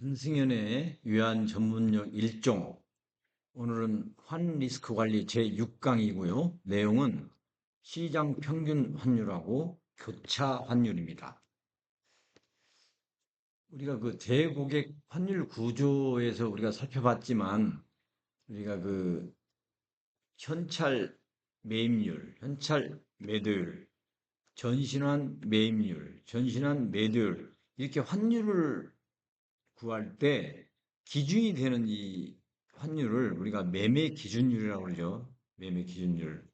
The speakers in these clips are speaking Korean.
한승연의 위안 전문역 1종. 오늘은 환리스크 관리 제6강이고요. 내용은 시장 평균 환율하고 교차 환율입니다. 우리가 그 대고객 환율 구조에서 우리가 살펴봤지만, 우리가 그 현찰 매입률, 현찰 매도율, 전신환 매입률, 전신환 매도율, 이렇게 환율을 구할 때 기준이 되는 이 환율을 우리가 매매 기준율이라고 그러죠. 매매 기준율.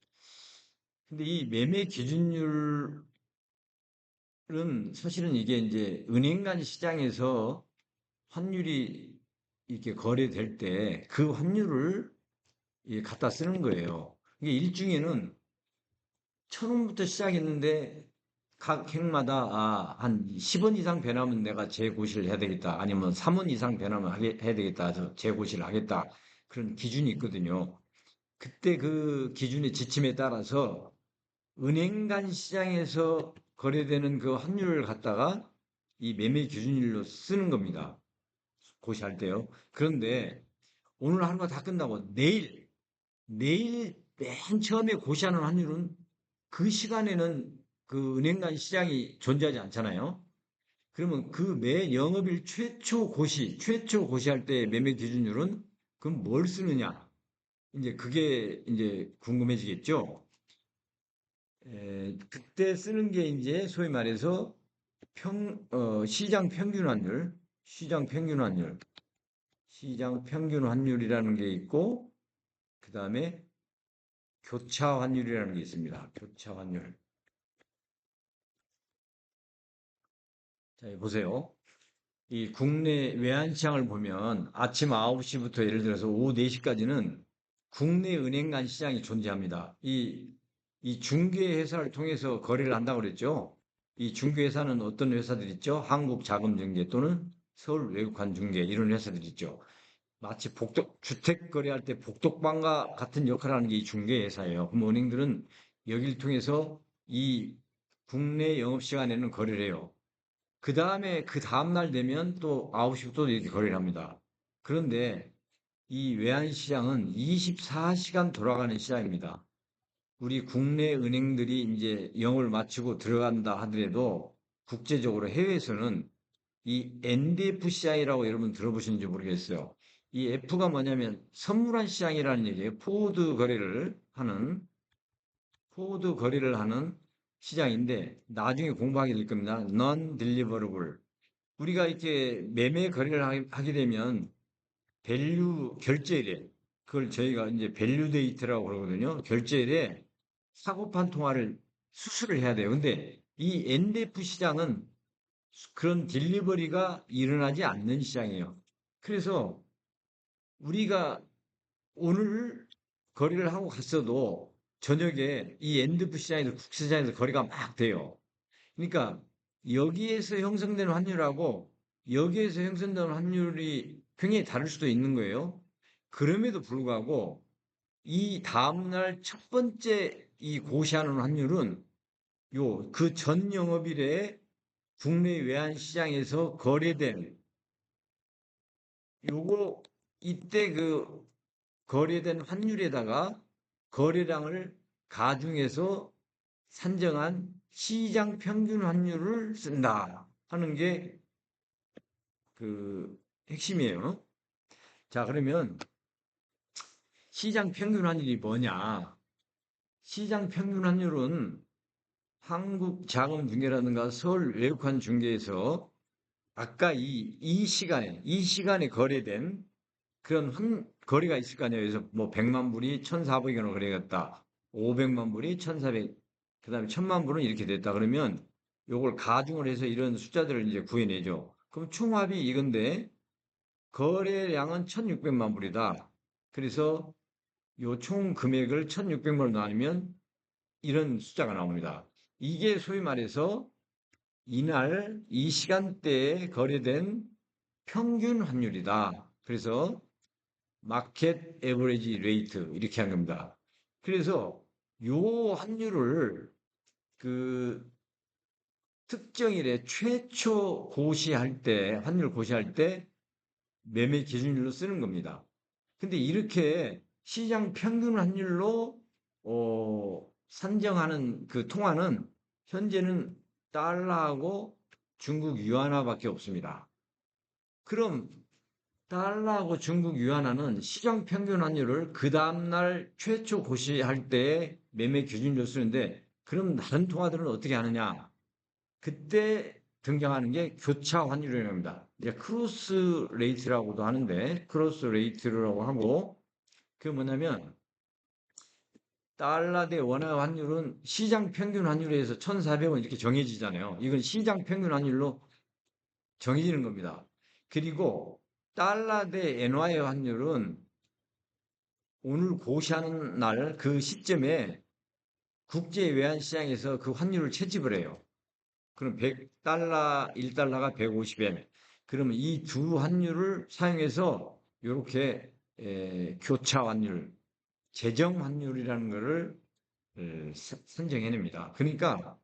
근데 이 매매 기준율은 사실은 이게 이제 은행 간 시장에서 환율이 이렇게 거래될 때 그 환율을 갖다 쓰는 거예요. 이게 일중에는 1,000원부터 시작했는데 각 획마다 한 10원 이상 변하면 내가 재고시를 해야 되겠다. 아니면 3원 이상 변하면 해야 되겠다. 해서 재고시를 하겠다. 그런 기준이 있거든요. 그때 그 기준의 지침에 따라서 은행 간 시장에서 거래되는 그 환율을 갖다가 이 매매 기준일로 쓰는 겁니다. 고시할 때요. 그런데 오늘 하루가 다 끝나고 내일 맨 처음에 고시하는 환율은 그 시간에는 그 은행 간 시장이 존재하지 않잖아요. 그러면 그 매 영업일 최초 고시할 때 매매 기준율은 그럼 뭘 쓰느냐? 이제 그게 이제 궁금해지겠죠? 그때 쓰는 게 이제 소위 말해서 시장 평균 환율, 시장 평균 환율, 시장 평균 환율이라는 게 있고, 그 다음에 교차 환율이라는 게 있습니다. 교차 환율. 자, 보세요. 이 국내 외환시장을 보면 아침 9시부터 예를 들어서 오후 4시까지는 국내 은행 간 시장이 존재합니다. 이 중개회사를 통해서 거래를 한다고 그랬죠. 이 중개회사는 어떤 회사들 있죠? 한국자금중개 또는 서울외국환중개 이런 회사들 있죠. 마치 주택 거래할 때 복독방과 같은 역할을 하는 게 이 중개회사예요. 그럼 은행들은 여기를 통해서 이 국내 영업시간에는 거래를 해요. 그 다음날 되면 또 9시부터 이렇게 거래를 합니다. 그런데 이 외환시장은 24시간 돌아가는 시장입니다. 우리 국내 은행들이 이제 영업을 마치고 들어간다 하더라도 국제적으로 해외에서는 이 NDFCI라고 여러분 들어보시는지 모르겠어요. 이 F가 뭐냐면 선물한 시장이라는 얘기예요. 포워드 거래를 하는 시장인데 나중에 공부하게 될 겁니다. Non-deliverable. 우리가 이렇게 매매 거래를 하게 되면 밸류 결제일에 그걸 저희가 이제 밸류 데이트라고 그러거든요. 결제일에 사고판 통화를 수수를 해야 돼요. 근데 이 NDF 시장은 그런 딜리버리가 일어나지 않는 시장이에요. 그래서 우리가 오늘 거래를 하고 갔어도 저녁에 이 NDF 시장에서 국제시장에서 거래가 막 돼요. 그러니까 여기에서 형성되는 환율하고 여기에서 형성되는 환율이 굉장히 다를 수도 있는 거예요. 그럼에도 불구하고 이 다음날 첫 번째 이 고시하는 환율은 그 전 영업일에 국내 외환 시장에서 거래된 요거 이때 그 거래된 환율에다가 거래량을 가중해서 산정한 시장 평균 환율을 쓴다 하는 게 그 핵심이에요. 자, 그러면 시장 평균 환율이 뭐냐? 시장 평균 환율은 한국자금중개라든가 서울외국환중개에서 아까 이 시간에 거래된 그런 거래가 있을 거 아니에요. 그래서 뭐 100만 불이 1,400원으로 거래됐다. 500만 불이 1,400, 그 다음에 1,000만 불은 이렇게 됐다. 그러면 요걸 가중을 해서 이런 숫자들을 이제 구해내죠. 그럼 총합이 이건데 거래량은 1,600만 불이다. 그래서 요 총 금액을 1,600만 원 나누면 이런 숫자가 나옵니다. 이게 소위 말해서 이날 이 시간대에 거래된 평균 환율이다. 그래서 마켓 에버리지 레이트 이렇게 한 겁니다. 그래서 요 환율을 그 특정일에 최초 고시할 때 환율 고시할 때 매매 기준일로 쓰는 겁니다. 근데 이렇게 시장 평균 환율로 산정하는 그 통화는 현재는 달러하고 중국 위안화밖에 없습니다. 그럼 달러하고 중국 위안화는 시장 평균 환율을 그 다음날 최초 고시할 때 매매 기준으로 쓰는데, 그럼 다른 통화들은 어떻게 하느냐? 그때 등장하는 게 교차 환율이라고 합니다. 이제 크로스 레이트라고도 하는데, 크로스 레이트라고 하고, 그 뭐냐면 달러 대 원화 환율은 시장 평균 환율에 의해서 1,400원 이렇게 정해지잖아요. 이건 시장 평균 환율로 정해지는 겁니다. 그리고 달러 대 엔화의 환율은 오늘 고시하는 날 그 시점에 국제 외환 시장에서 그 환율을 채집을 해요. 그럼 100달러, 1달러가 150엔. 그러면 이 두 환율을 사용해서 이렇게 교차 환율, 재정 환율이라는 것을 선정해냅니다. 그러니까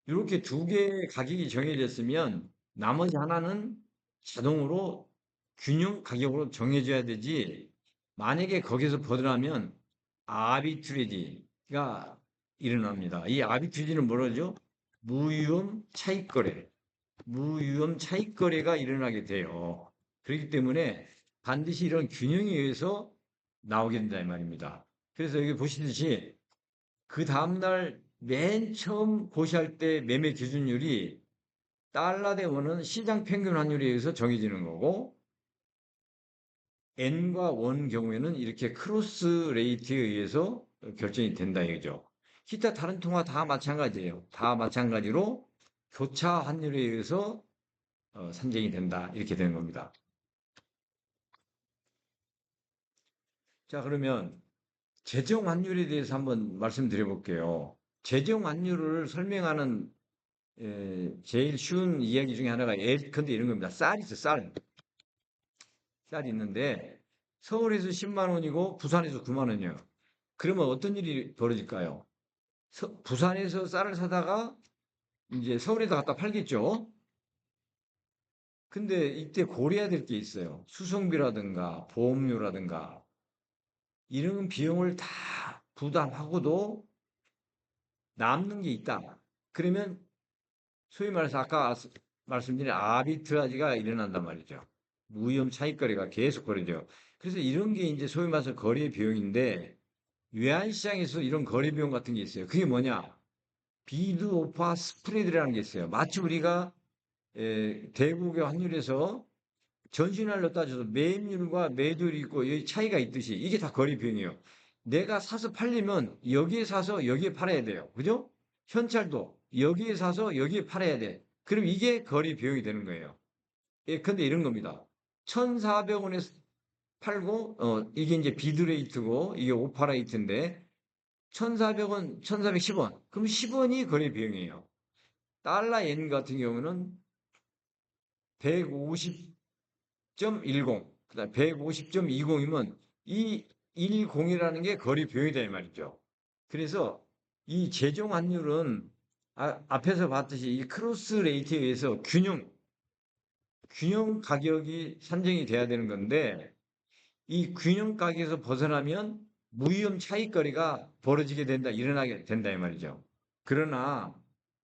이렇게 두 개의 가격이 정해졌으면 나머지 하나는 자동으로 균형 가격으로 정해져야 되지. 만약에 거기서 벗어나면 아비트레이지가 일어납니다. 이 아비트레이지는 뭐라죠? 무위험 차익거래. 무위험 차익거래가 일어나게 돼요. 그렇기 때문에 반드시 이런 균형에 의해서 나오게 된다 이 말입니다. 그래서 여기 보시듯이 그 다음날 맨 처음 고시할 때 매매 기준율이 달러 대 원은 시장 평균 환율에 의해서 정해지는 거고, N과 원 경우에는 이렇게 크로스 레이트에 의해서 결정이 된다 이거죠. 기타 다른 통화 다 마찬가지예요. 다 마찬가지로 교차 환율에 의해서 산정이 된다 이렇게 되는 겁니다. 자, 그러면 재정 환율에 대해서 한번 말씀드려 볼게요. 재정 환율을 설명하는 제일 쉬운 이야기 중에 하나가 예컨대 이런 겁니다. 쌀이 있어, 쌀. 쌀이 있는데 서울에서 10만 원이고 부산에서 9만 원이에요. 그러면 어떤 일이 벌어질까요? 부산에서 쌀을 사다가 이제 서울에다 갖다 팔겠죠? 근데 이때 고려해야 될 게 있어요. 수송비라든가 보험료라든가 이런 비용을 다 부담하고도 남는 게 있다. 그러면 소위 말해서 아까 말씀드린 아비트라지가 일어난단 말이죠. 무위험 차익거래가 계속 벌어져요. 그래서 이런 게 이제 소위 말해서 거래 비용인데 외환시장에서 이런 거래 비용 같은 게 있어요. 그게 뭐냐? 비드 오파 스프레드라는 게 있어요. 마치 우리가 대국의 환율에서 전신환율로 따져서 매입률과 매도율이 있고 여기 차이가 있듯이 이게 다 거래 비용이에요. 내가 사서 팔려면 여기에 사서 여기에 팔아야 돼요. 그죠? 현찰도 여기에 사서 여기에 팔아야 돼. 그럼 이게 거래 비용이 되는 거예요. 예, 근데 이런 겁니다. 1,400원에 팔고, 이게 이제 비드레이트고, 이게 오파레이트인데, 1,400원, 1,410원. 그럼 10원이 거래 비용이에요. 달러 엔 같은 경우는 150.10, 그다음 150.20이면 이 10이라는 게 거래 비용이다 이 말이죠. 그래서 이 재정 환율은 앞에서 봤듯이 이 크로스 레이트에 의해서 균형 가격이 산정이 돼야 되는 건데 이 균형 가격에서 벗어나면 무위험 차익거래가 벌어지게 된다, 일어나게 된다 이 말이죠. 그러나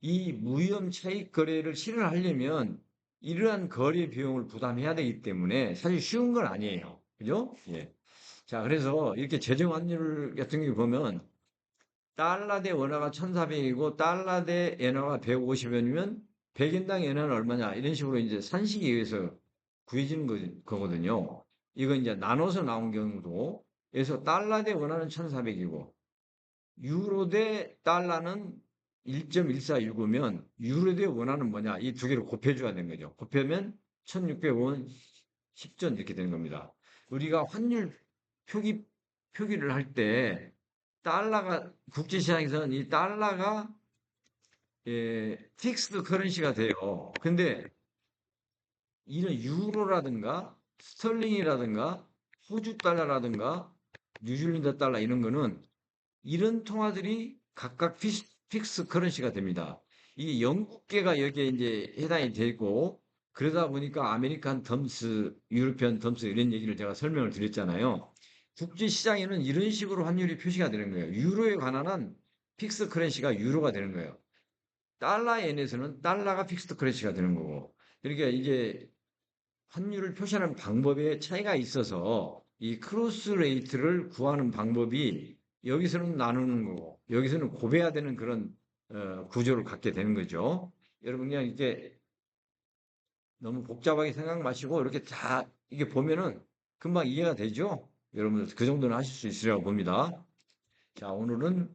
이 무위험 차익거래를 실현하려면 이러한 거래 비용을 부담해야 되기 때문에 사실 쉬운 건 아니에요. 그죠? 예. 자, 그래서 이렇게 재정 환율 같은 경우 보면 달러 대 원화가 1,400이고 달러 대 엔화가 150원이면 100인당 엔화는 얼마냐 이런 식으로 이제 산식에 의해서 구해지는 거거든요. 이거 이제 나눠서 나온 경우도 그래서 달러 대 원화는 1,400이고 유로 대 달러는 1.1465면 유로 대 원화는 뭐냐 이 두 개를 곱해줘야 되는 거죠. 곱하면 1,600원 10전 이렇게 되는 겁니다. 우리가 환율 표기를 할 때 달러가 국제시장에서는 이 달러가 픽스드 커런시가 돼요. 근데 이런 유로라든가 스털링이라든가 호주 달러라든가 뉴질랜드 달러 이런 거는 이런 통화들이 각각 픽스 커런시가 됩니다. 이 영국계가 여기에 이제 해당이 되고 그러다 보니까 아메리칸 덤스, 유로피안 덤스 이런 얘기를 제가 설명을 드렸잖아요. 국제 시장에는 이런 식으로 환율이 표시가 되는 거예요. 유로에 관한한 픽스 커런시가 유로가 되는 거예요. 달러 엔에서는 달러가 픽스드 커런시가 되는 거고. 그러니까 이게 환율을 표시하는 방법에 차이가 있어서 이 크로스 레이트를 구하는 방법이 여기서는 나누는 거고 여기서는 곱해야 되는 그런 구조를 갖게 되는 거죠. 여러분 그냥 이게 너무 복잡하게 생각 마시고 이렇게 다 이게 보면은 금방 이해가 되죠? 여러분들 그 정도는 하실 수 있으리라고 봅니다. 자, 오늘은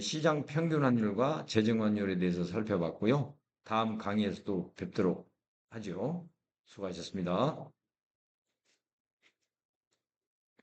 시장 평균 환율과 재정 환율에 대해서 살펴봤고요. 다음 강의에서 또 뵙도록 하죠. 수고하셨습니다.